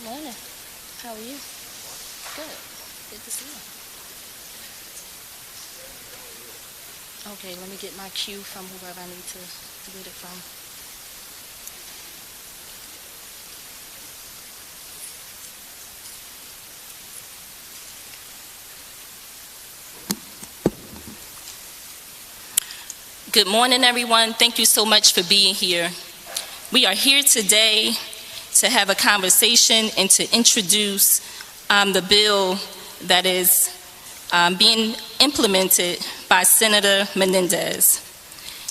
Good morning. How are you? Good. Good to see you. Okay, let me get my cue from whoever I need to get it from. Good morning, everyone. Thank you so much for being here. We are here today to have a conversation and to introduce the bill that is being implemented by Senator Mendez.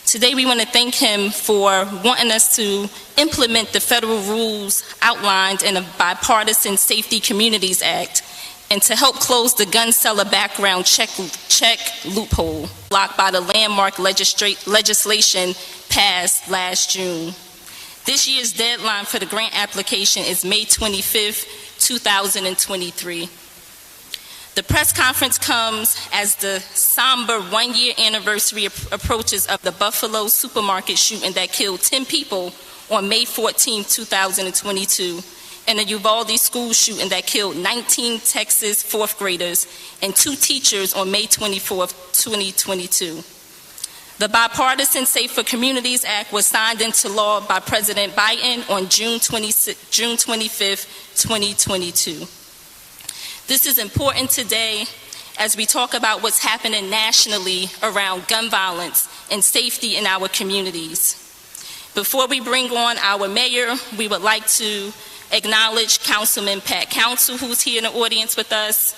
Today we want to thank him for wanting us to implement the federal rules outlined in a Bipartisan Safety Communities Act and to help close the gun seller background check loophole blocked by the landmark legislation passed last June. This year's deadline for the grant application is May 25th, 2023. The press conference comes as the somber one-year anniversary approaches of the Buffalo supermarket shooting that killed 10 people on May 14, 2022, and the Uvalde school shooting that killed 19 Texas fourth graders and 2 teachers on May 24, 2022. The Bipartisan Safer Communities Act was signed into law by President Biden on June 25, 2022. This is important today as we talk about what's happening nationally around gun violence and safety in our communities. Before we bring on our mayor, we would like to acknowledge Councilman Pat Council, who's here in the audience with us,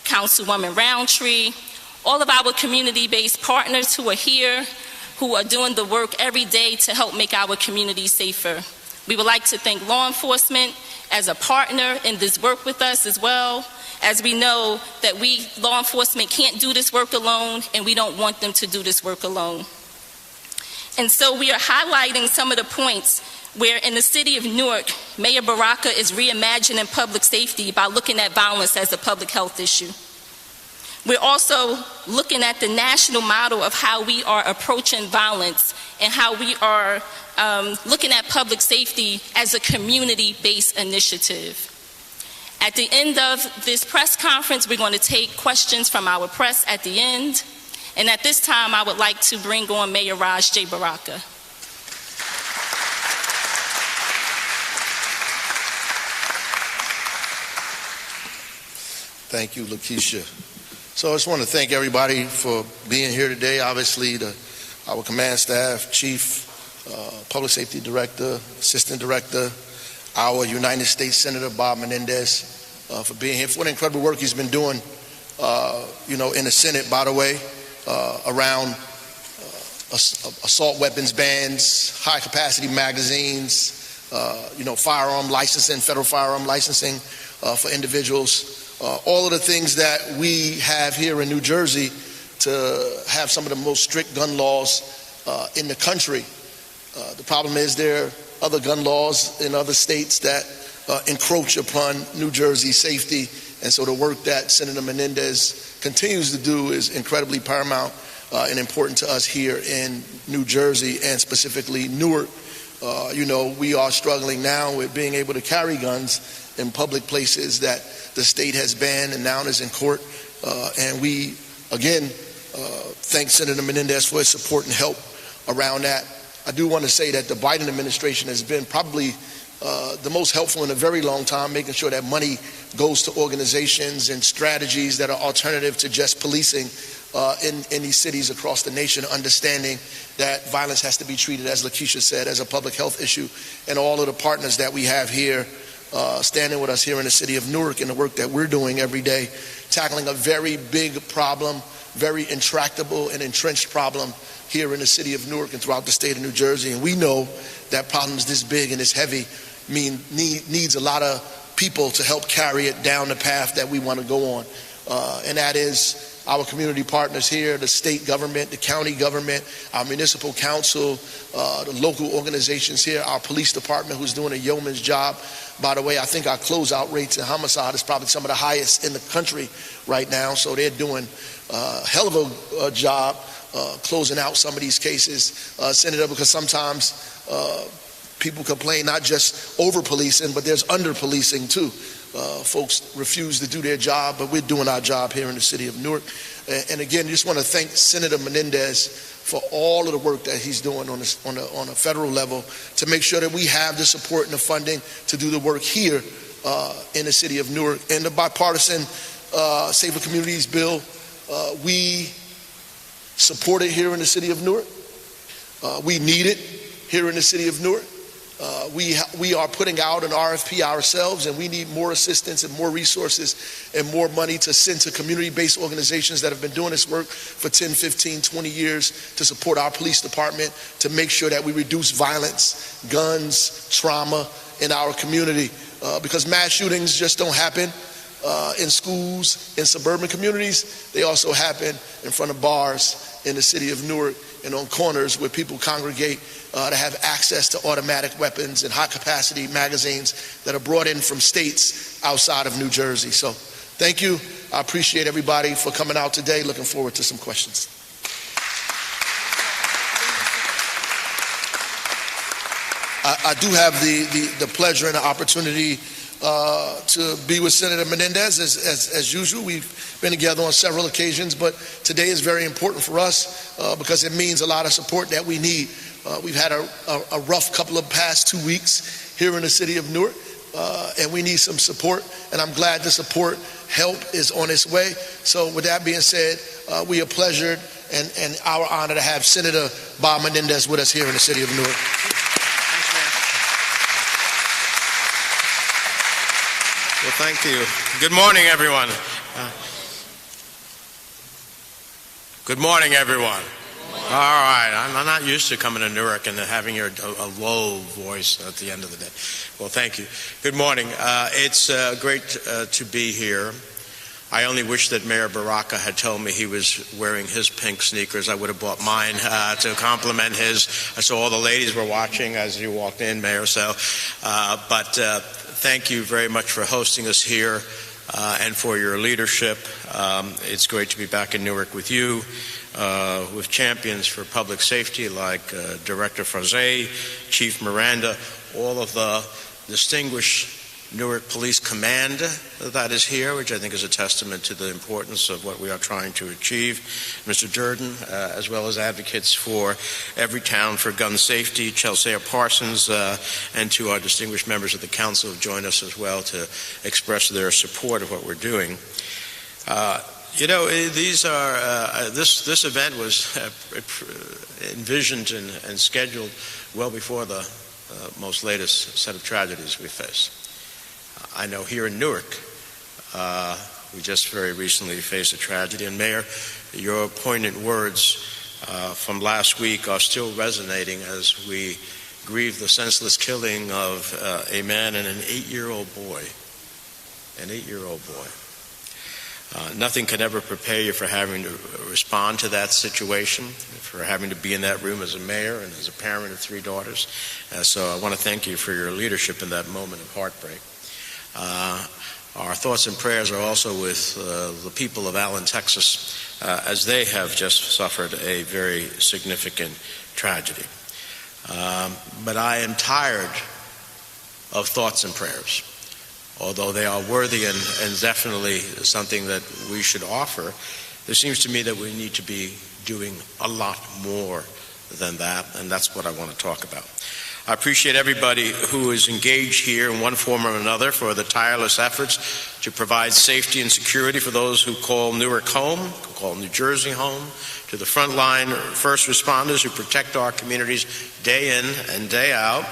Councilwoman Roundtree, all of our community-based partners who are here, who are doing the work every day to help make our community safer. We would like to thank law enforcement as a partner in this work with us as well, as we know that law enforcement can't do this work alone, and we don't want them to do this work alone. And so we are highlighting some of the points where in the city of Newark, Mayor Baraka is reimagining public safety by looking at violence as a public health issue. We're also looking at the national model of how we are approaching violence and how we are looking at public safety as a community-based initiative. At the end of this press conference, we're going to take questions from our press at the end. And at this time, I would like to bring on Mayor Raj J. Baraka. Thank you, Lakeisha. So I just want to thank everybody for being here today. Obviously, our command staff, chief, public safety director, assistant director, our United States Senator Bob Mendez for being here, for the incredible work he's been doing, in the Senate, by the way, around assault weapons bans, high-capacity magazines, firearm licensing, federal firearm licensing for individuals. All of the things that we have here in New Jersey to have some of the most strict gun laws in the country. The problem is there are other gun laws in other states that encroach upon New Jersey's safety, and so the work that Senator Mendez continues to do is incredibly paramount and important to us here in New Jersey, and specifically Newark. We are struggling now with being able to carry guns in public places that the state has banned and now is in court. And we, again, thank Senator Mendez for his support and help around that. I do want to say that the Biden administration has been probably the most helpful in a very long time, making sure that money goes to organizations and strategies that are alternative to just policing in these cities across the nation, understanding that violence has to be treated, as Lakeisha said, as a public health issue. And all of the partners that we have here standing with us here in the city of Newark and the work that we're doing every day, tackling a very big problem, very intractable and entrenched problem here in the city of Newark and throughout the state of New Jersey. And we know that problems this big and this heavy needs a lot of people to help carry it down the path that we want to go on. And that is our community partners here, the state government, the county government, our municipal council, the local organizations here, our police department, who's doing a yeoman's job. By the way, I think our closeout rates in homicide is probably some of the highest in the country right now. So they're doing a hell of a job closing out some of these cases, Senator, because sometimes people complain not just over policing, but there's under policing too. Folks refuse to do their job, but we're doing our job here in the city of Newark. And again, just want to thank Senator Mendez for all of the work that he's doing on a federal level to make sure that we have the support and the funding to do the work here in the city of Newark. And the bipartisan Safer Communities bill, we support it here in the city of Newark. We need it here in the city of Newark. We are putting out an RFP ourselves, and we need more assistance and more resources and more money to send to community-based organizations that have been doing this work for 10, 15, 20 years to support our police department, to make sure that we reduce violence, guns, trauma in our community. Because mass shootings just don't happen in schools, in suburban communities. They also happen in front of bars in the city of Newark and on corners where people congregate to have access to automatic weapons and high-capacity magazines that are brought in from states outside of New Jersey. So thank you. I appreciate everybody for coming out today. Looking forward to some questions. I do have the pleasure and the opportunity to be with Senator Mendez as usual. We've been together on several occasions, but today is very important for us because it means a lot of support that we need. We've had a rough couple of past 2 weeks here in the city of Newark, and we need some support, and I'm glad the support help is on its way. So with that being said, we are pleasured and our honor to have Senator Bob Mendez with us here in the city of Newark. Well, thank you. Good morning, everyone. Good morning, everyone. All right. I'm not used to coming to Newark and having a low voice at the end of the day. Well, thank you. Good morning. It's great to be here. I only wish that Mayor Baraka had told me he was wearing his pink sneakers. I would have bought mine to compliment his. I saw all the ladies were watching as you walked in, Mayor. But thank you very much for hosting us here and for your leadership. It's great to be back in Newark with you, with champions for public safety like Director Frazee, Chief Miranda, all of the distinguished Newark Police Command that is here, which I think is a testament to the importance of what we are trying to achieve. Mr. Durden, as well as advocates for every town for gun safety, Chelsea Parsons, and to our distinguished members of the council who joined us as well to express their support of what we're doing. You know, these are this event was envisioned and scheduled well before the most latest set of tragedies we face. I know here in Newark, we just very recently faced a tragedy. And Mayor, your poignant words from last week are still resonating as we grieve the senseless killing of a man and an 8-year-old boy. An 8-year-old boy. Nothing can ever prepare you for having to respond to that situation, for having to be in that room as a mayor and as a parent of 3 daughters. So I want to thank you for your leadership in that moment of heartbreak. Our thoughts and prayers are also with the people of Allen, Texas, as they have just suffered a very significant tragedy. But I am tired of thoughts and prayers. Although they are worthy and definitely something that we should offer, there seems to me that we need to be doing a lot more than that, and that's what I want to talk about. I appreciate everybody who is engaged here in one form or another for the tireless efforts to provide safety and security for those who call Newark home, who call New Jersey home, to the frontline first responders who protect our communities day in and day out.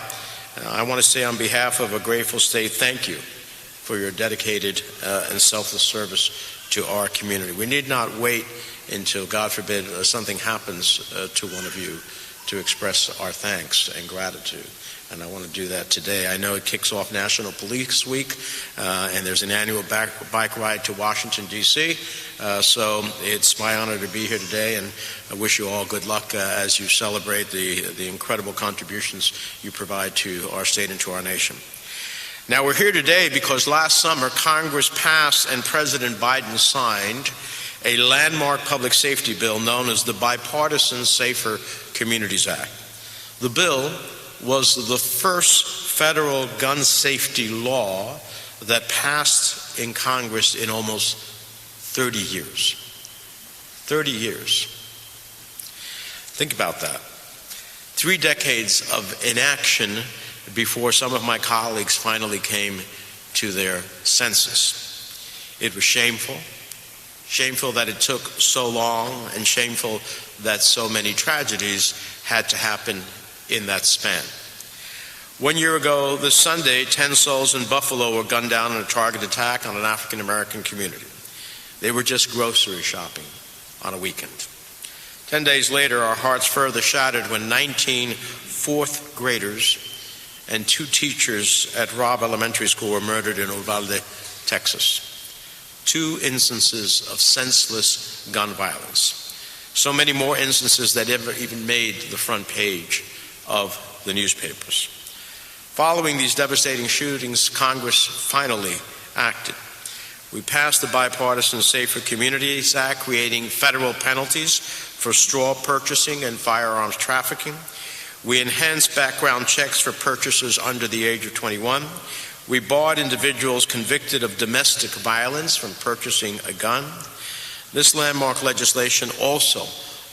I want to say on behalf of a grateful state, thank you for your dedicated and selfless service to our community. We need not wait until, God forbid, something happens to one of you to express our thanks and gratitude. And I want to do that today. I know it kicks off National Police Week, and there's an annual bike ride to Washington, D.C. So it's my honor to be here today, and I wish you all good luck as you celebrate the incredible contributions you provide to our state and to our nation. Now, we're here today because last summer Congress passed and President Biden signed a landmark public safety bill known as the Bipartisan Safer Communities Act. The bill, was the first federal gun safety law that passed in Congress in almost 30 years. 30 years. Think about that. 3 decades of inaction before some of my colleagues finally came to their senses. It was shameful. Shameful that it took so long, and shameful that so many tragedies had to happen in that span. 1 year ago this Sunday, 10 souls in Buffalo were gunned down in a targeted attack on an African American community. They were just grocery shopping on a weekend. 10 days later, our hearts further shattered when 19 fourth graders and 2 teachers at Robb Elementary School were murdered in Uvalde, Texas. 2 instances of senseless gun violence. So many more instances that never even made the front page of the newspapers. Following these devastating shootings, Congress finally acted. We passed the Bipartisan Safer Communities Act, creating federal penalties for straw purchasing and firearms trafficking. We enhanced background checks for purchasers under the age of 21. We barred individuals convicted of domestic violence from purchasing a gun. This landmark legislation also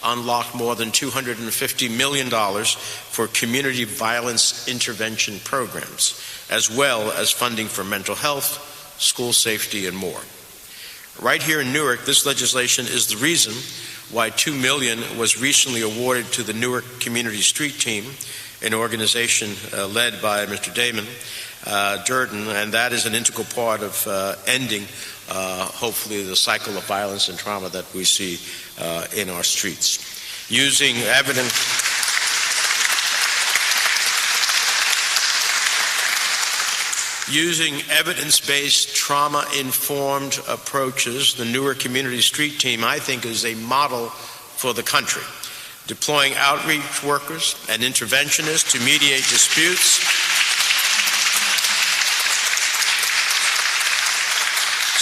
unlocked more than $250 million for community violence intervention programs, as well as funding for mental health, school safety, and more. Right here in Newark, this legislation is the reason why $2 million was recently awarded to the Newark Community Street Team, an organization led by Mr. Durden, and that is an integral part of ending, hopefully, the cycle of violence and trauma that we see in our streets. Using evidence-based, trauma-informed approaches, the Newark Community Street Team, I think, is a model for the country, deploying outreach workers and interventionists to mediate disputes,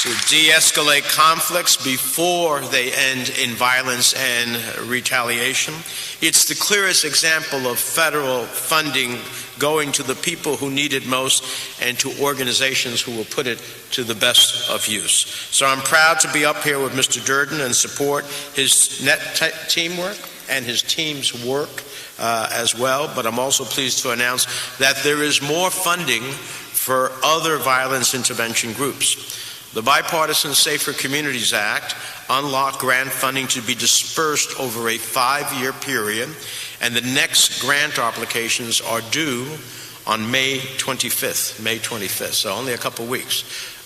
to de-escalate conflicts before they end in violence and retaliation. It's the clearest example of federal funding going to the people who need it most and to organizations who will put it to the best of use. So I'm proud to be up here with Mr. Durden and support his teamwork and his team's work as well, but I'm also pleased to announce that there is more funding for other violence intervention groups. The Bipartisan Safer Communities Act unlocked grant funding to be dispersed over a 5-year period, and the next grant applications are due on May 25th, so only a couple weeks.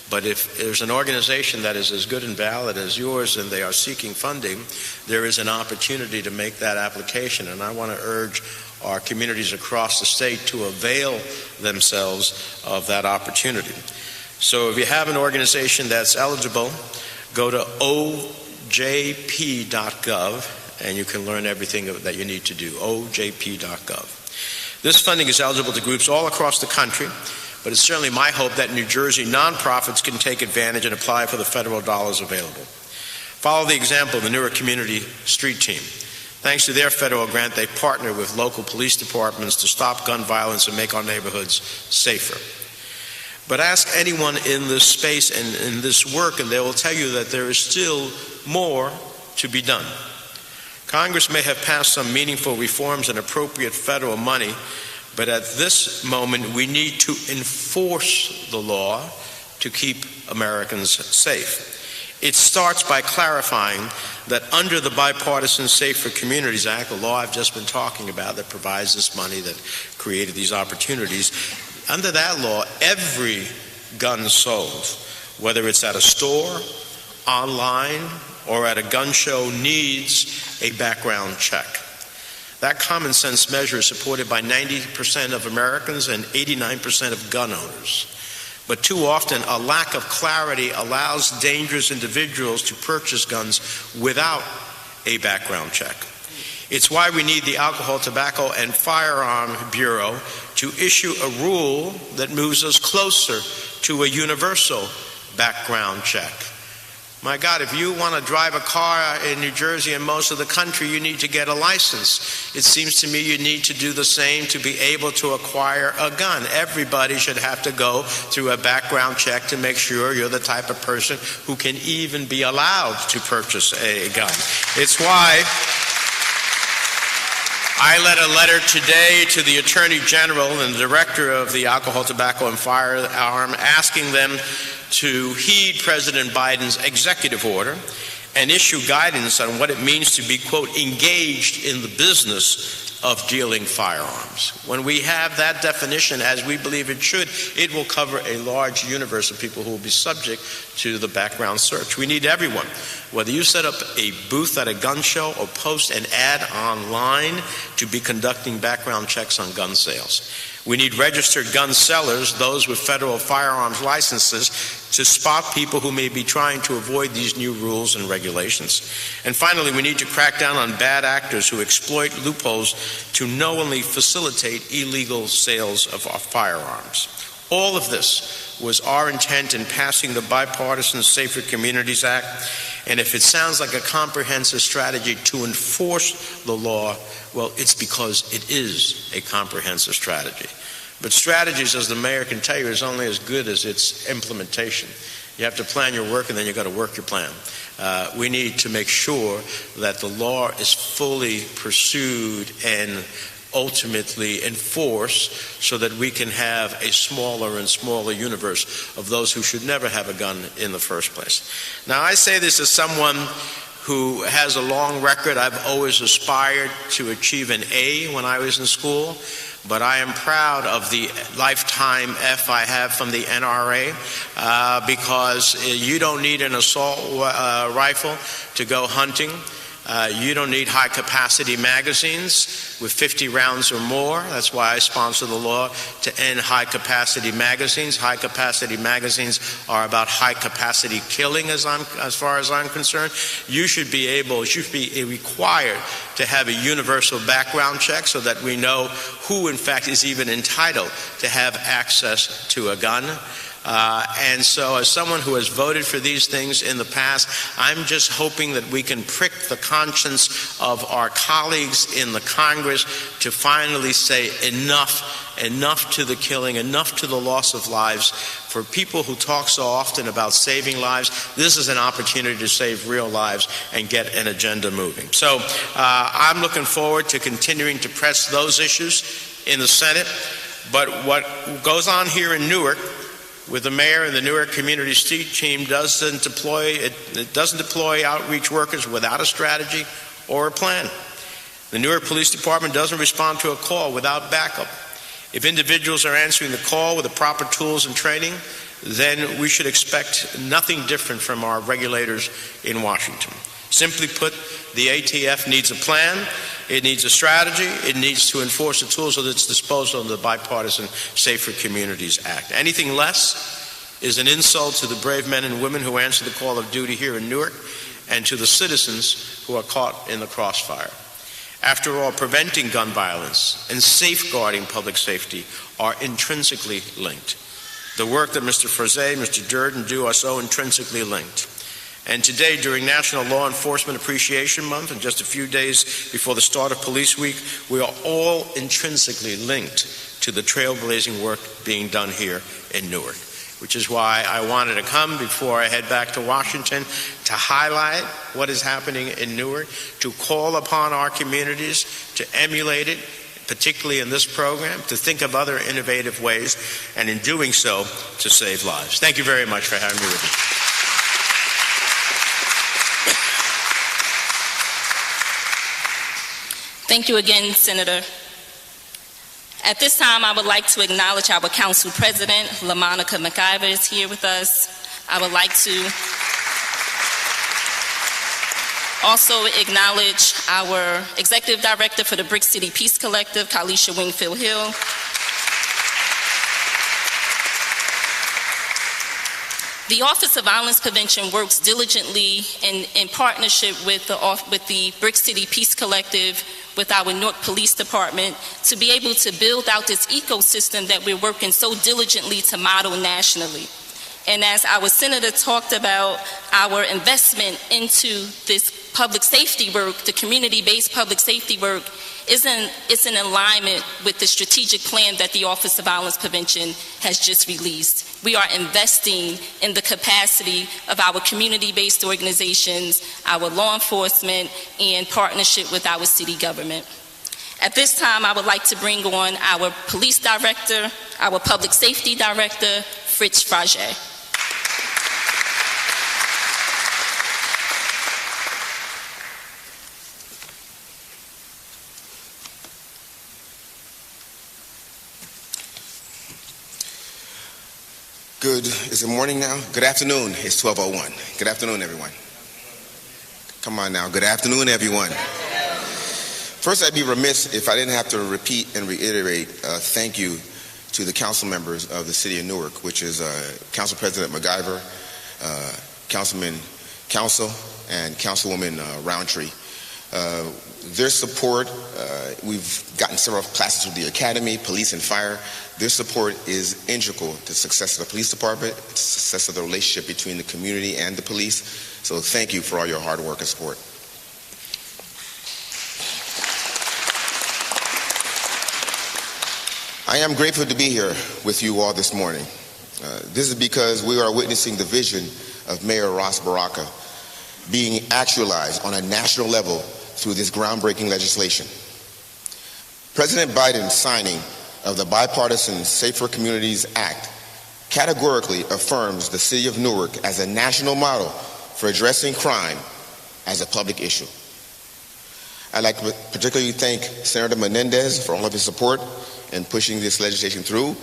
But if there's an organization that is as good and valid as yours and they are seeking funding, there is an opportunity to make that application, and I want to urge our communities across the state to avail themselves of that opportunity. So if you have an organization that's eligible, go to ojp.gov and you can learn everything that you need to do, ojp.gov. This funding is eligible to groups all across the country, but it's certainly my hope that New Jersey nonprofits can take advantage and apply for the federal dollars available. Follow the example of the Newark Community Street Team. Thanks to their federal grant, they partner with local police departments to stop gun violence and make our neighborhoods safer. But ask anyone in this space and in this work, and they will tell you that there is still more to be done. Congress may have passed some meaningful reforms and appropriate federal money, but at this moment we need to enforce the law to keep Americans safe. It starts by clarifying that under the Bipartisan Safer Communities Act, the law I've just been talking about that provides this money, that created these opportunities, under that law, every gun sold, whether it's at a store, online, or at a gun show, needs a background check. That common sense measure is supported by 90% of Americans and 89% of gun owners. But too often, a lack of clarity allows dangerous individuals to purchase guns without a background check. It's why we need the Alcohol, Tobacco, and Firearm Bureau to issue a rule that moves us closer to a universal background check. My God, if you want to drive a car in New Jersey and most of the country, you need to get a license. It seems to me you need to do the same to be able to acquire a gun. Everybody should have to go through a background check to make sure you're the type of person who can even be allowed to purchase a gun. It's why I led a letter today to the Attorney General and the Director of the Alcohol, Tobacco, and Firearm asking them to heed President Biden's executive order and issue guidance on what it means to be, quote, engaged in the business of dealing firearms. When we have that definition, as we believe it should, it will cover a large universe of people who will be subject to the background search. We need everyone, whether you set up a booth at a gun show or post an ad online, to be conducting background checks on gun sales. We need registered gun sellers, those with federal firearms licenses, to spot people who may be trying to avoid these new rules and regulations. And finally, we need to crack down on bad actors who exploit loopholes to knowingly facilitate illegal sales of our firearms. All of this was our intent in passing the Bipartisan Safer Communities Act. And if it sounds like a comprehensive strategy to enforce the law, well, it's because it is a comprehensive strategy. But strategies, as the mayor can tell you, is only as good as its implementation. You have to plan your work, and then you've got to work your plan. We need to make sure that the law is fully pursued and ultimately enforced, so that we can have a smaller and smaller universe of those who should never have a gun in the first place. Now, I say this as someone who has a long record. I've always aspired to achieve an A when I was in school, but I am proud of the lifetime F I have from the NRA, because you don't need an assault rifle to go hunting. You don't need high-capacity magazines with 50 rounds or more. That's why I sponsor the law to end high-capacity magazines. High-capacity magazines are about high-capacity killing, as far as I'm concerned. You should be required to have a universal background check so that we know who, in fact, is even entitled to have access to a gun. And so, as someone who has voted for these things in the past, I'm just hoping that we can prick the conscience of our colleagues in the Congress to finally say enough to the killing, enough to the loss of lives. For people who talk so often about saving lives, this is an opportunity to save real lives and get an agenda moving. So I'm looking forward to continuing to press those issues in the Senate. But what goes on here in Newark with the mayor and the Newark Community Team doesn't deploy outreach workers without a strategy or a plan. The Newark Police Department doesn't respond to a call without backup. If individuals are answering the call with the proper tools and training, then we should expect nothing different from our regulators in Washington. Simply put, the ATF needs a plan, it needs a strategy, it needs to enforce the tools at its disposal in the Bipartisan Safer Communities Act. Anything less is an insult to the brave men and women who answer the call of duty here in Newark, and to the citizens who are caught in the crossfire. After all, preventing gun violence and safeguarding public safety are intrinsically linked. The work that Mr. Frazee, Mr. Durden do are so intrinsically linked. And today, during National Law Enforcement Appreciation Month, and just a few days before the start of Police Week, we are all intrinsically linked to the trailblazing work being done here in Newark, which is why I wanted to come before I head back to Washington to highlight what is happening in Newark, to call upon our communities to emulate it, particularly in this program, to think of other innovative ways, and in doing so, to save lives. Thank you very much for having me with me. Thank you again, Senator. At this time, I would like to acknowledge our Council President, LaMonica McIver, is here with us. I would like to also acknowledge our Executive Director for the Brick City Peace Collective, Kalisha Wingfield Hill. The Office of Violence Prevention works diligently in partnership with the Brick City Peace Collective, with our Newark Police Department, to be able to build out this ecosystem that we're working so diligently to model nationally. And as our senator talked about our investment into this public safety work, the community-based public safety work, it's in alignment with the strategic plan that the Office of Violence Prevention has just released. We are investing in the capacity of our community-based organizations, our law enforcement, and partnership with our city government. At this time, I would like to bring on our police director, our public safety director, Fritz Frage. Good, is it morning now? Good afternoon, it's 12:01. Good afternoon, everyone. Come on now, good afternoon, everyone. First, I'd be remiss if I didn't have to repeat and reiterate thank you to the council members of the city of Newark, which is Council President McIver, Councilman Council, and Councilwoman Roundtree. Their support, we've gotten several classes with the Academy, Police and Fire. Their support is integral to the success of the police department, the success of the relationship between the community and the police. So thank you for all your hard work and support. I am grateful to be here with you all this morning. This is because we are witnessing the vision of Mayor Ras Baraka being actualized on a national level through this groundbreaking legislation. President Biden's signing of the Bipartisan Safer Communities Act categorically affirms the city of Newark as a national model for addressing crime as a public issue. I'd like to particularly thank Senator Mendez for all of his support in pushing this legislation through,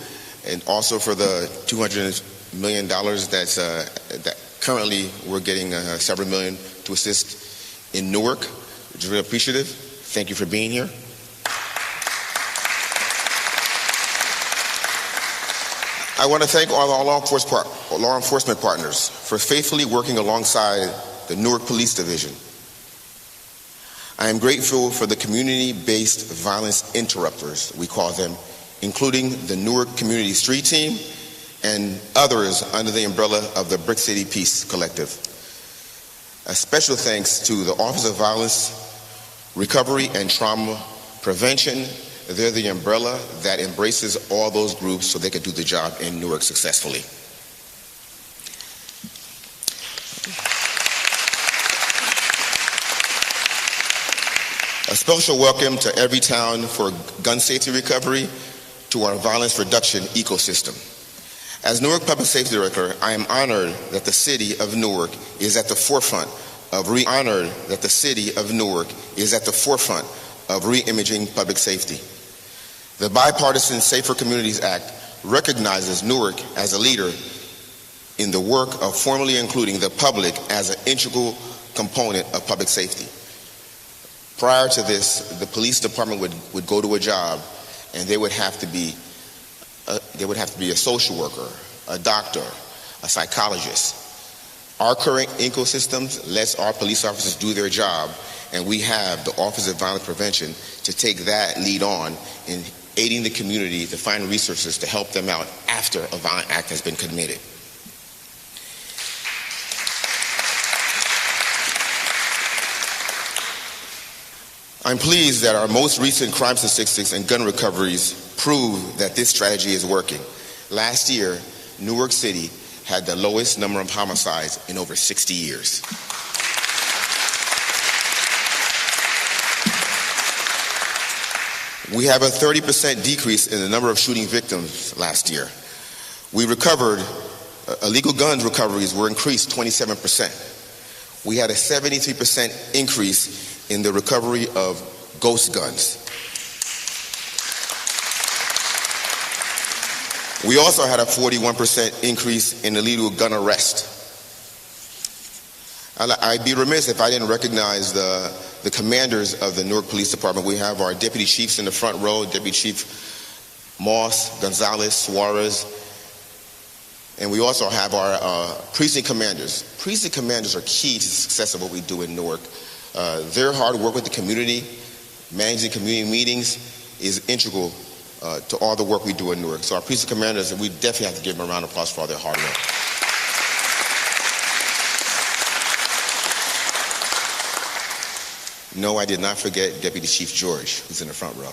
and also for the $200 million that currently we're getting several million to assist in Newark, which is really appreciative. Thank you for being here. I want to thank all our law enforcement partners for faithfully working alongside the Newark Police Division. I am grateful for the community-based violence interrupters, we call them, including the Newark Community Street Team and others under the umbrella of the Brick City Peace Collective. A special thanks to the Office of Violence Recovery and Trauma Prevention. They're the umbrella that embraces all those groups so they can do the job in Newark successfully. A special welcome to Everytown for gun safety recovery, to our violence reduction ecosystem. As Newark Public Safety Director, I am honored that the city of Newark is at the forefront of re-imaging public safety. The Bipartisan Safer Communities Act recognizes Newark as a leader in the work of formally including the public as an integral component of public safety. Prior to this, the police department would go to a job and they would have to be a social worker, a doctor, a psychologist. Our current ecosystems lets our police officers do their job, and we have the Office of Violence Prevention to take that lead on in aiding the community to find resources to help them out after a violent act has been committed. I'm pleased that our most recent crime statistics and gun recoveries prove that this strategy is working. Last year, Newark City had the lowest number of homicides in over 60 years. We have a 30% decrease in the number of shooting victims last year. We recovered, illegal gun recoveries were increased 27%. We had a 73% increase in the recovery of ghost guns. We also had a 41% increase in illegal gun arrest. I'd be remiss if I didn't recognize the commanders of the Newark Police Department. We have our deputy chiefs in the front row, Deputy Chief Moss, Gonzalez, Suarez, and we also have our precinct commanders. Precinct commanders are key to the success of what we do in Newark. Their hard work with the community, managing community meetings, is integral to all the work we do in Newark. So our precinct commanders, we definitely have to give them a round of applause for all their hard work. No, I did not forget Deputy Chief George, who's in the front row.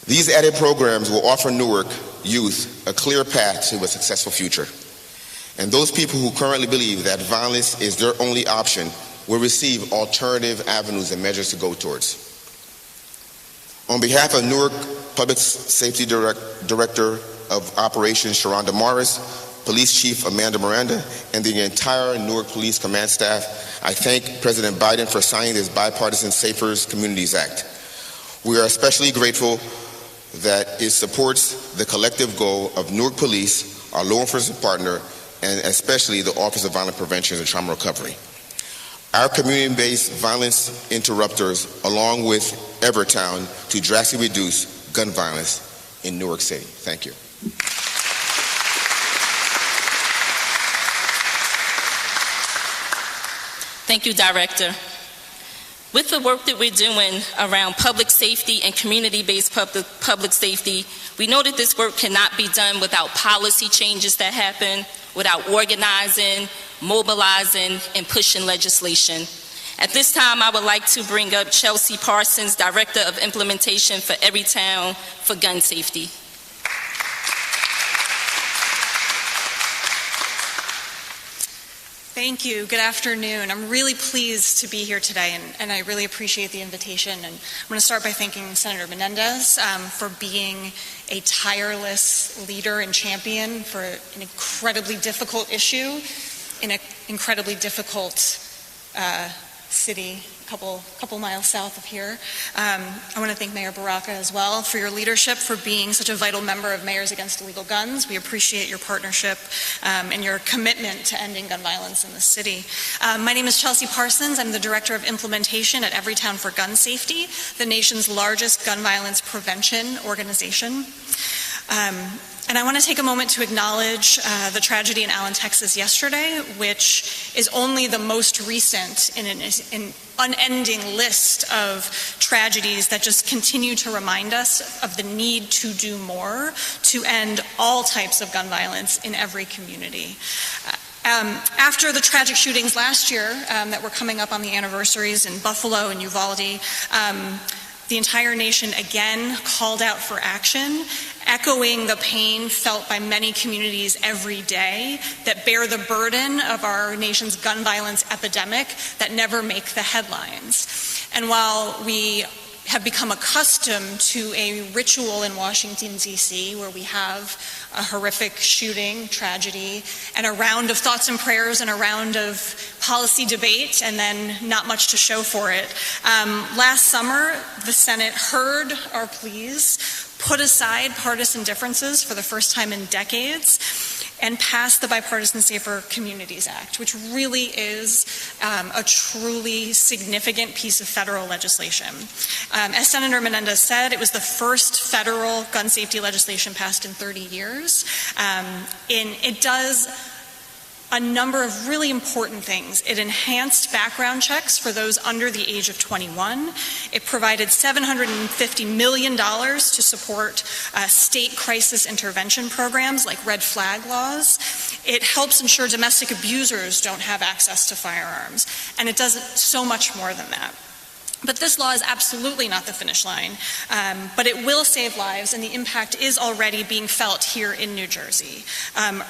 These added programs will offer Newark youth a clear path to a successful future. And those people who currently believe that violence is their only option will receive alternative avenues and measures to go towards. On behalf of Newark Public Safety Director of Operations Sharonda Morris, Police Chief Amanda Miranda, and the entire Newark Police Command staff, I thank President Biden for signing this bipartisan Safer Communities Act. We are especially grateful that it supports the collective goal of Newark Police, our law enforcement partner, and especially the Office of Violent Prevention and Trauma Recovery. Our community-based violence interrupters, along with Evertown, to drastically reduce gun violence in Newark City. Thank you. Thank you, Director. With the work that we're doing around public safety and community-based public safety, we know that this work cannot be done without policy changes that happen, without organizing, mobilizing, and pushing legislation. At this time, I would like to bring up Chelsea Parsons, Director of Implementation for Evertown for Gun Safety. Thank you. Good afternoon. I'm really pleased to be here today, and I really appreciate the invitation. And I'm going to start by thanking Senator Mendez for being a tireless leader and champion for an incredibly difficult issue in an incredibly difficult city, a couple miles south of here. I want to thank Mayor Baraka as well for your leadership, for being such a vital member of Mayors Against Illegal Guns. We appreciate your partnership and your commitment to ending gun violence in the city. My name is Chelsea Parsons. I'm the Director of Implementation at Evertown for Gun Safety, the nation's largest gun violence prevention organization. And I want to take a moment to acknowledge the tragedy in Allen, Texas yesterday, which is only the most recent in an unending list of tragedies that just continue to remind us of the need to do more to end all types of gun violence in every community. After the tragic shootings last year that were coming up on the anniversaries in Buffalo and Uvalde, the entire nation again called out for action, echoing the pain felt by many communities every day that bear the burden of our nation's gun violence epidemic that never make the headlines. And while we have become accustomed to a ritual in Washington, D.C., where we have a horrific shooting, tragedy, and a round of thoughts and prayers and a round of policy debate, and then not much to show for it. Last summer, the Senate heard our pleas, put aside partisan differences for the first time in decades, and passed the Bipartisan Safer Communities Act, which really is a truly significant piece of federal legislation. As Senator Mendez said, it was the first federal gun safety legislation passed in 30 years. It does a number of really important things. It enhanced background checks for those under the age of 21. It provided $750 million to support state crisis intervention programs like red flag laws. It helps ensure domestic abusers don't have access to firearms. And it does so much more than that. But this law is absolutely not the finish line, but it will save lives, and the impact is already being felt here in New Jersey.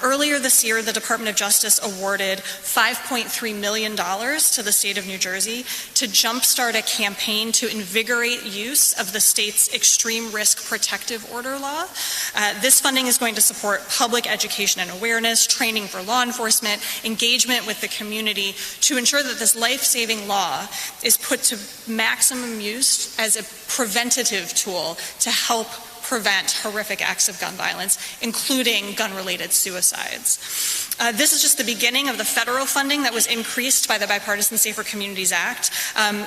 Earlier this year, the Department of Justice awarded $5.3 million to the state of New Jersey to jumpstart a campaign to invigorate use of the state's extreme risk protective order law. This funding is going to support public education and awareness, training for law enforcement, engagement with the community to ensure that this life-saving law is put to maximum use as a preventative tool to help prevent horrific acts of gun violence, including gun-related suicides. This is just the beginning of the federal funding that was increased by the Bipartisan Safer Communities Act.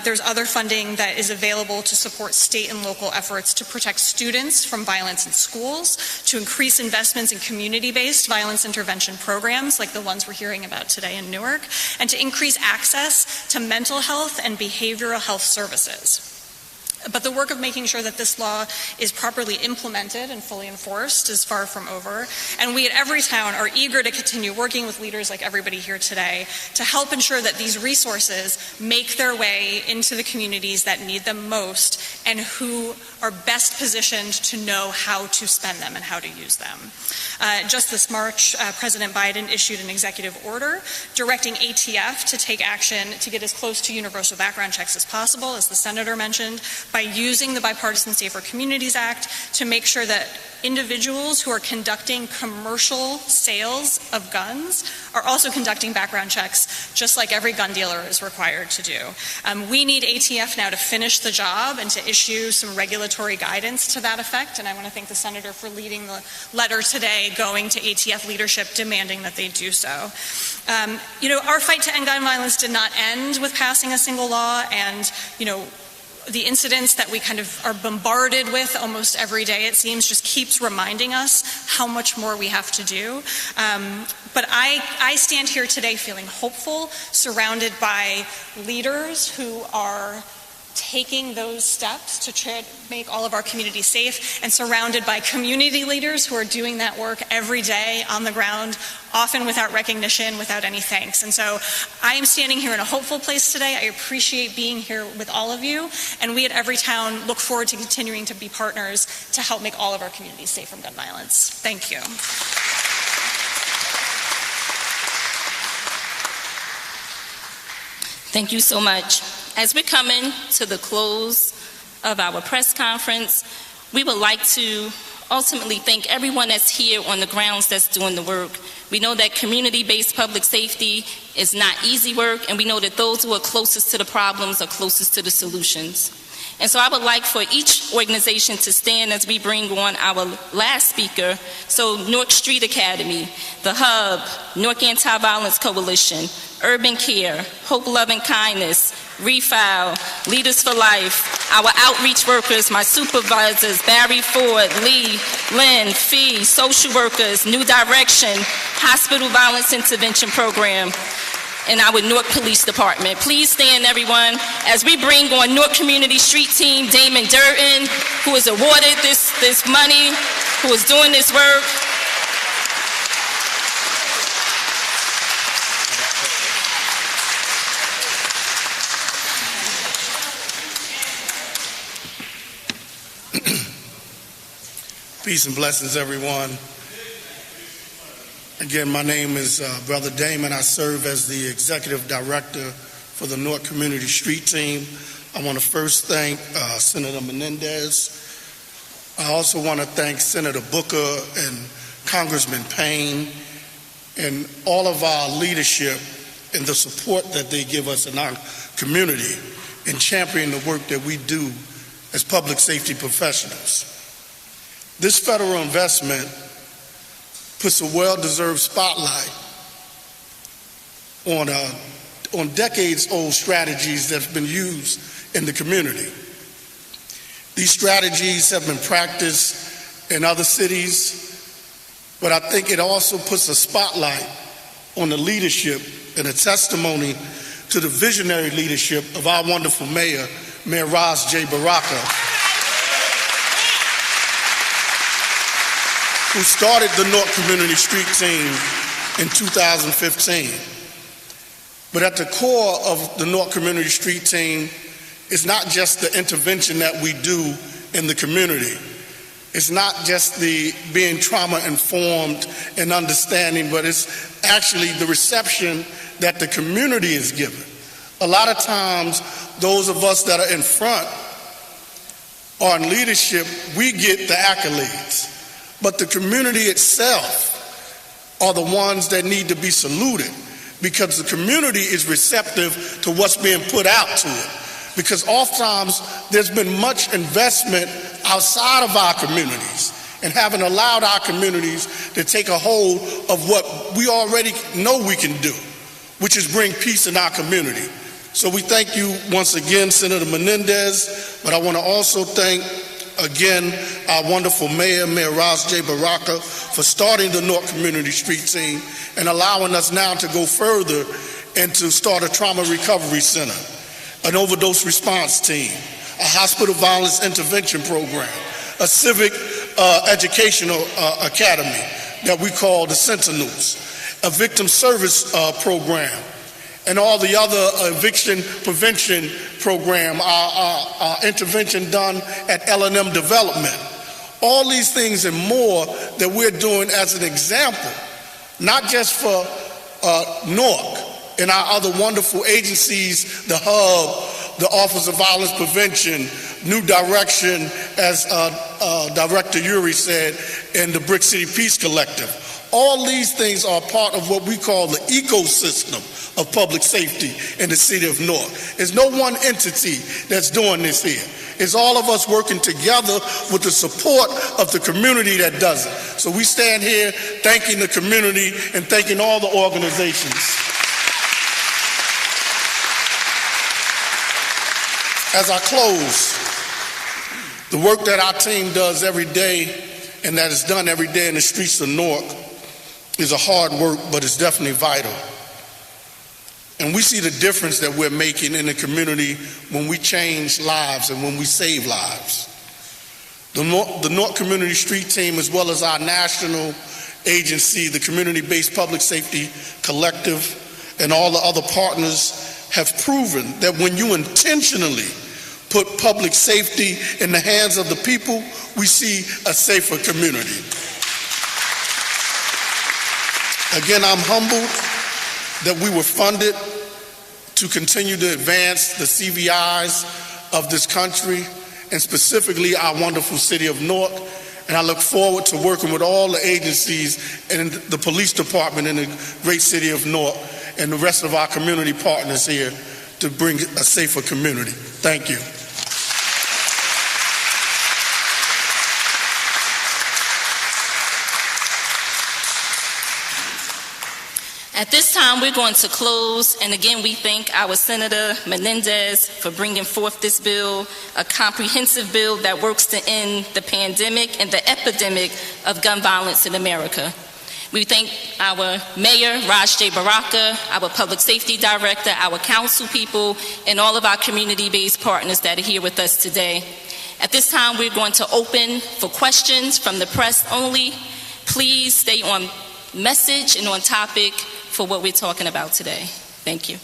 There's other funding that is available to support state and local efforts to protect students from violence in schools, to increase investments in community-based violence intervention programs like the ones we're hearing about today in Newark, and to increase access to mental health and behavioral health services. But the work of making sure that this law is properly implemented and fully enforced is far from over. And we at Everytown are eager to continue working with leaders like everybody here today to help ensure that these resources make their way into the communities that need them most and who are best positioned to know how to spend them and how to use them. Just this March, President Biden issued an executive order directing ATF to take action to get as close to universal background checks as possible, as the Senator mentioned, by using the Bipartisan Safer Communities Act to make sure that individuals who are conducting commercial sales of guns are also conducting background checks, just like every gun dealer is required to do. We need ATF now to finish the job and to issue some regulatory guidance to that effect, and I want to thank the Senator for leading the letter today going to ATF leadership demanding that they do so. Our fight to end gun violence did not end with passing a single law, and the incidents that we kind of are bombarded with almost every day, it seems, just keeps reminding us how much more we have to do. But I stand here today feeling hopeful, surrounded by leaders who are taking those steps to try to make all of our communities safe, and surrounded by community leaders who are doing that work every day on the ground, often without recognition, without any thanks. And so I am standing here in a hopeful place today. I appreciate being here with all of you, and we at Everytown look forward to continuing to be partners to help make all of our communities safe from gun violence. Thank you. Thank you so much. As we're coming to the close of our press conference, we would like to ultimately thank everyone that's here on the grounds that's doing the work. We know that community-based public safety is not easy work, and we know that those who are closest to the problems are closest to the solutions. And so I would like for each organization to stand as we bring on our last speaker. So Newark Street Academy, The Hub, Newark Anti-Violence Coalition, Urban Care, Hope, Love, and Kindness, Refile, Leaders for Life, our outreach workers, my supervisors, Barry Ford, Lee, Lynn, Fee, social workers, New Direction, Hospital Violence Intervention Program, and our Newark Police Department. Please stand, everyone, as we bring on Newark Community Street Team Damon Durton, who is awarded this money, who is doing this work. Peace and blessings, everyone. Again, my name is Brother Damon. I serve as the Executive Director for the Newark Community Street Team. I want to first thank Senator Mendez. I also want to thank Senator Booker and Congressman Payne and all of our leadership and the support that they give us in our community in championing the work that we do as public safety professionals. This federal investment puts a well-deserved spotlight on decades-old strategies that have been used in the community. These strategies have been practiced in other cities, but I think it also puts a spotlight on the leadership and a testimony to the visionary leadership of our wonderful mayor, Mayor Ras J. Baraka, who started the Newark Community Street Team in 2015. But at the core of the Newark Community Street Team is not just the intervention that we do in the community. It's not just the being trauma-informed and understanding, but it's actually the reception that the community is given. A lot of times, those of us that are in front or in leadership, we get the accolades. But the community itself are the ones that need to be saluted, because the community is receptive to what's being put out to it. Because oftentimes there's been much investment outside of our communities and haven't allowed our communities to take a hold of what we already know we can do, which is bring peace in our community. So we thank you once again, Senator Mendez, but I want to also thank again our wonderful mayor, Mayor Ras J. Baraka, for starting the Newark Community Street Team and allowing us now to go further and to start a trauma recovery center, an overdose response team, a hospital violence intervention program, a civic educational academy that we call the Sentinels, a victim service program, and all the other eviction prevention program, our intervention done at L&M Development. All these things and more that we're doing as an example, not just for Newark and our other wonderful agencies, the Hub, the Office of Violence Prevention, New Direction, as Director Uri said, and the Brick City Peace Collective. All these things are part of what we call the ecosystem of public safety in the city of Newark. There's no one entity that's doing this here. It's all of us working together with the support of the community that does it. So we stand here thanking the community and thanking all the organizations. As I close, the work that our team does every day and that is done every day in the streets of Newark is a hard work, but it's definitely vital. And we see the difference that we're making in the community when we change lives and when we save lives. The Newark Community Street Team, as well as our national agency, the Community-Based Public Safety Collective, and all the other partners have proven that when you intentionally put public safety in the hands of the people, we see a safer community. Again, I'm humbled that we were funded to continue to advance the CVIs of this country, and specifically our wonderful city of Newark. And I look forward to working with all the agencies and the police department in the great city of Newark and the rest of our community partners here to bring a safer community. Thank you. At this time, we're going to close, and again, we thank our Senator Mendez for bringing forth this bill, a comprehensive bill that works to end the pandemic and the epidemic of gun violence in America. We thank our Mayor, Raj J. Baraka, our Public Safety Director, our council people, and all of our community-based partners that are here with us today. At this time, we're going to open for questions from the press only. Please stay on message and on topic for what we're talking about today. Thank you.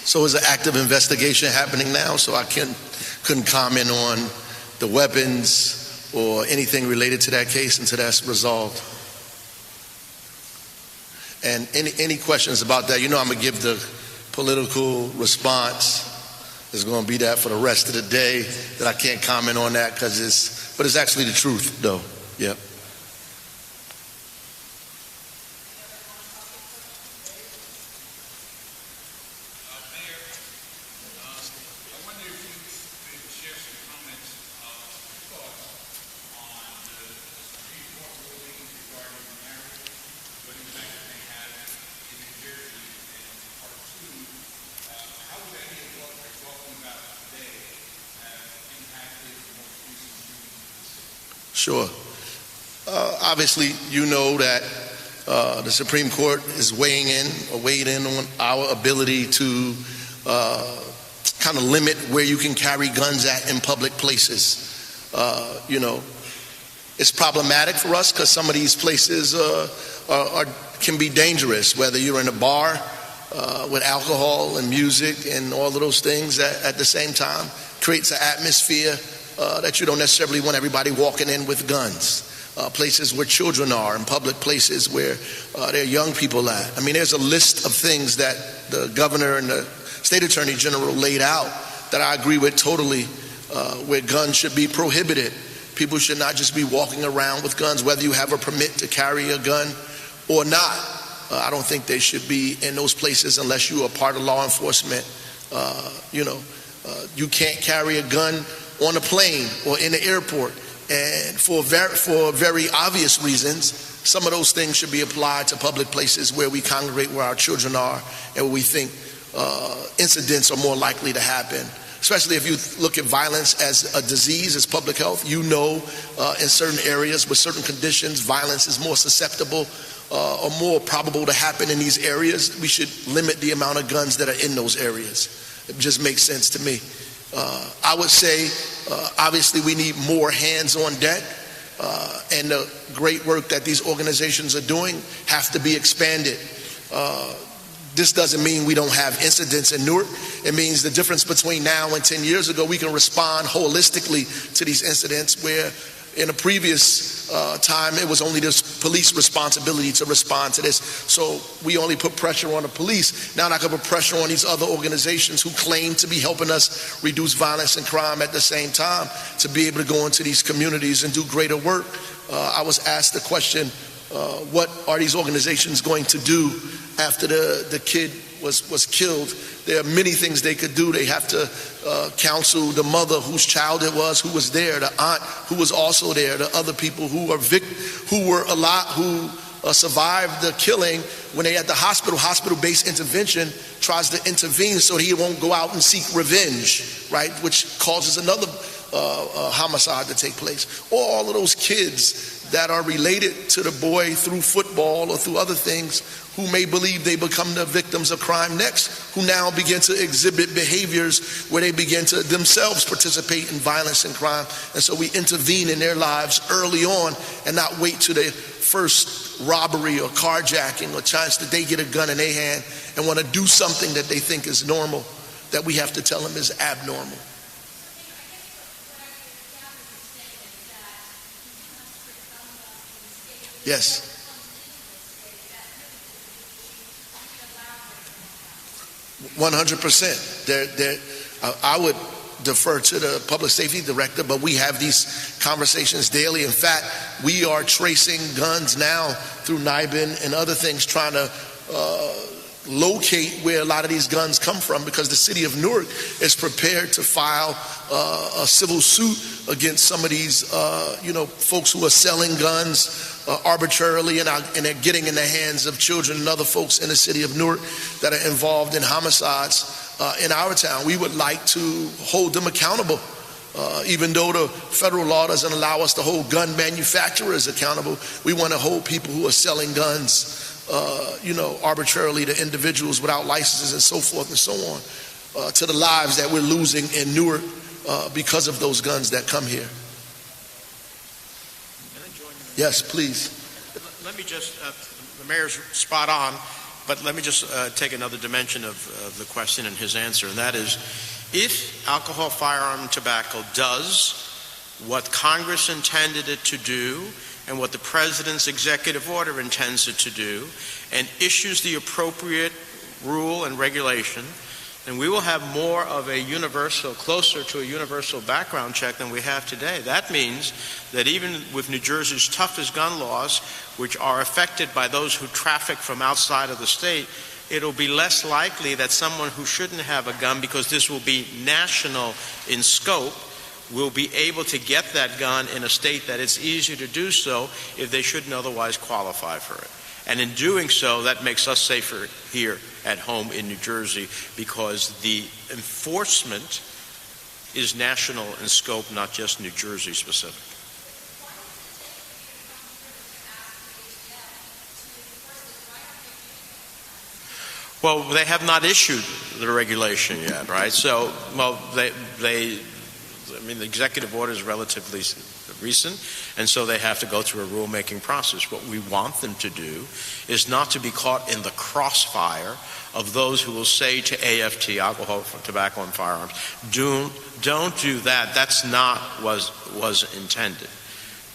So is an active investigation happening now, so I couldn't comment on the weapons or anything related to that case until that's resolved. And any questions about that, you know I'm going to give the political response. There's going to be that for the rest of the day, that I can't comment on that because it's actually the truth, though. Yeah. Sure. Obviously, you know that the Supreme Court is weighing in on our ability to kind of limit where you can carry guns at in public places. You know, it's problematic for us because some of these places can be dangerous, whether you're in a bar with alcohol and music and all of those things at the same time. Creates an atmosphere that you don't necessarily want everybody walking in with guns. Places where children are, and public places where there are young people at. I mean, there's a list of things that the governor and the state attorney general laid out that I agree with totally, where guns should be prohibited. People should not just be walking around with guns, whether you have a permit to carry a gun or not. I don't think they should be in those places unless you are part of law enforcement. You can't carry a gun on a plane or in the airport, and for very obvious reasons. Some of those things should be applied to public places where we congregate, where our children are, and where we think incidents are more likely to happen. especially if you look at violence as a disease, as public health. You know, in certain areas with certain conditions, violence is more susceptible or more probable to happen in these areas. We should limit the amount of guns that are in those areas. It just makes sense to me. I would say, obviously, we need more hands on deck, and the great work that these organizations are doing have to be expanded. This doesn't mean we don't have incidents in Newark. It means the difference between now and 10 years ago, we can respond holistically to these incidents, where in a previous time, it was only the police responsibility to respond to this. So we only put pressure on the police. Now I can put pressure on these other organizations who claim to be helping us reduce violence and crime at the same time, to be able to go into these communities and do greater work. I was asked the question, what are these organizations going to do after the kid was killed? There are many things they could do. They have to counsel the mother whose child it was, who was there, the aunt who was also there, the other people who were alive, who survived the killing. When they at the hospital-based intervention tries to intervene so he won't go out and seek revenge, right, which causes another homicide to take place. Or all of those kids that are related to the boy through football or through other things, who may believe they become the victims of crime next, who now begin to exhibit behaviors where they begin to themselves participate in violence and crime. And so we intervene in their lives early on and not wait to the first robbery or carjacking or chance that they get a gun in their hand and want to do something that they think is normal, that we have to tell them is abnormal. Yes. %. I would defer to the public safety director, but we have these conversations daily. In fact, we are tracing guns now through NIBIN and other things, trying to locate where a lot of these guns come from, because the city of Newark is prepared to file a civil suit against some of these folks who are selling guns arbitrarily and they're getting in the hands of children and other folks in the city of Newark that are involved in homicides in our town. We would like to hold them accountable. Even though the federal law doesn't allow us to hold gun manufacturers accountable, we want to hold people who are selling guns arbitrarily to individuals without licenses and so forth and so on, to the lives that we're losing in Newark because of those guns that come here. Yes, please. Let me just, the mayor's spot on, but let me just take another dimension of the question and his answer, and that is, if alcohol, firearm, and tobacco does what Congress intended it to do and what the President's executive order intends it to do, and issues the appropriate rule and regulation, then we will have more of a universal, closer to a universal background check than we have today. That means that even with New Jersey's toughest gun laws, which are affected by those who traffic from outside of the state, it'll be less likely that someone who shouldn't have a gun, because this will be national in scope, will be able to get that gun in a state that it's easier to do so if they shouldn't otherwise qualify for it. And in doing so, that makes us safer here at home in New Jersey, because the enforcement is national in scope, not just New Jersey specific. Well, they have not issued the regulation yet, right? So, the executive order is relatively recent, and so they have to go through a rulemaking process. What we want them to do is not to be caught in the crossfire of those who will say to AFT, alcohol, tobacco, and firearms, don't do that. That's not what was intended.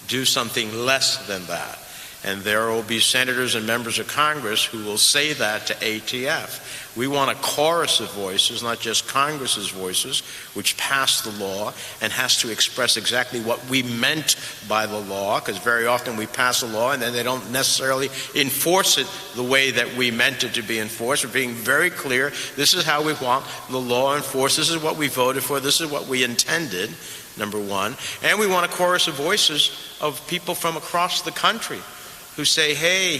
Do something less than that. And there will be senators and members of Congress who will say that to ATF. We want a chorus of voices, not just Congress's voices, which passed the law and has to express exactly what we meant by the law, because very often we pass a law and then they don't necessarily enforce it the way that we meant it to be enforced. We're being very clear. This is how we want the law enforced. This is what we voted for. This is what we intended, number one. And we want a chorus of voices of people from across the country who say, hey,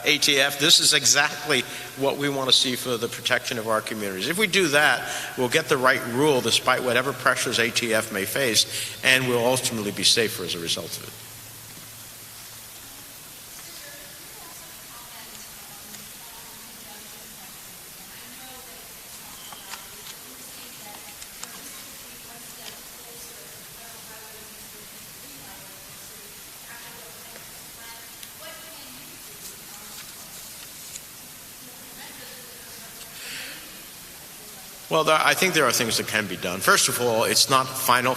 ATF, this is exactly what we want to see for the protection of our communities. If we do that, we'll get the right rule despite whatever pressures ATF may face, and we'll ultimately be safer as a result of it. Well, I think there are things that can be done. First of all, it's not final.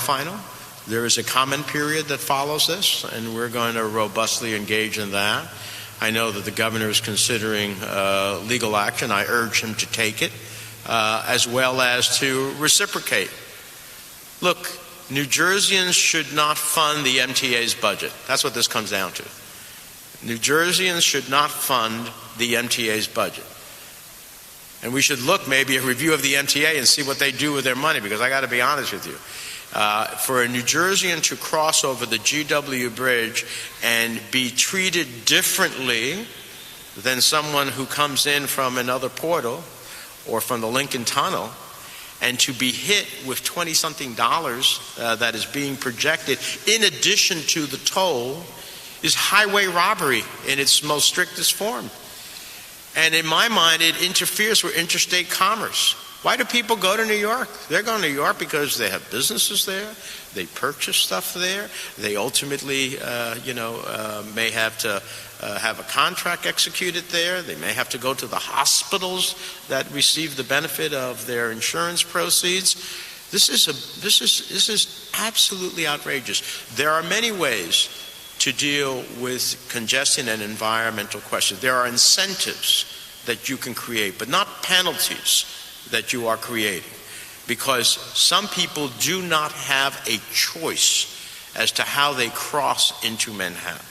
There is a comment period that follows this, and we're going to robustly engage in that. I know that the governor is considering legal action. I urge him to take it, as well as to reciprocate. Look, New Jerseyans should not fund the MTA's budget. That's what this comes down to. New Jerseyans should not fund the MTA's budget. And we should look maybe at a review of the MTA and see what they do with their money, because I got to be honest with you. For a New Jerseyan to cross over the GW Bridge and be treated differently than someone who comes in from another portal or from the Lincoln Tunnel, and to be hit with $20-something that is being projected in addition to the toll, is highway robbery in its most strictest form. And in my mind, it interferes with interstate commerce. Why do people go to New York? They're going to New York because they have businesses there, they purchase stuff there, they ultimately, may have to have a contract executed there, they may have to go to the hospitals that receive the benefit of their insurance proceeds. This is absolutely outrageous. There are many ways to deal with congestion and environmental questions. There are incentives that you can create, but not penalties that you are creating, because some people do not have a choice as to how they cross into Manhattan.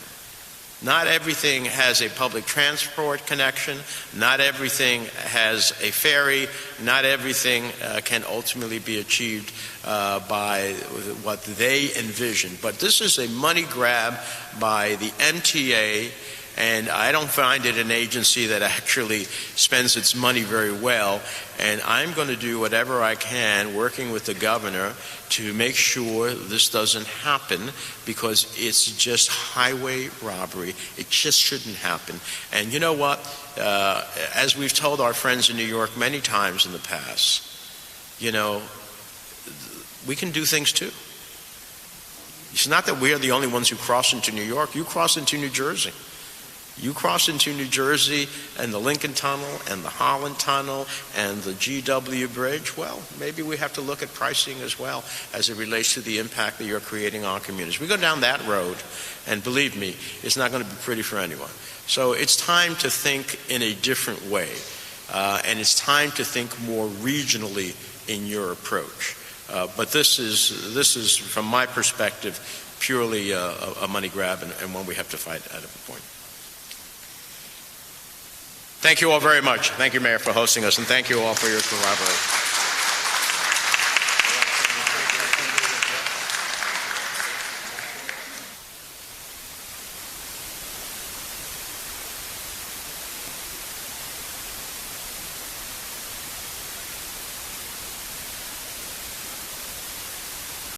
Not everything has a public transport connection, not everything has a ferry, not everything can ultimately be achieved by what they envision. But this is a money grab by the MTA, and I don't find it an agency that actually spends its money very well. And I'm going to do whatever I can, working with the governor, to make sure this doesn't happen, because it's just highway robbery. It just shouldn't happen. And you know what? As we've told our friends in New York many times in the past, we can do things too. It's not that we are the only ones who cross into New York. You cross into New Jersey. You cross into New Jersey and the Lincoln Tunnel and the Holland Tunnel and the GW Bridge, well, maybe we have to look at pricing as well as it relates to the impact that you're creating on communities. We go down that road, and believe me, it's not going to be pretty for anyone. So it's time to think in a different way, and it's time to think more regionally in your approach. But this is, from my perspective, purely a money grab, and one we have to fight at a point. Thank you all very much. Thank you, Mayor, for hosting us, and thank you all for your collaboration.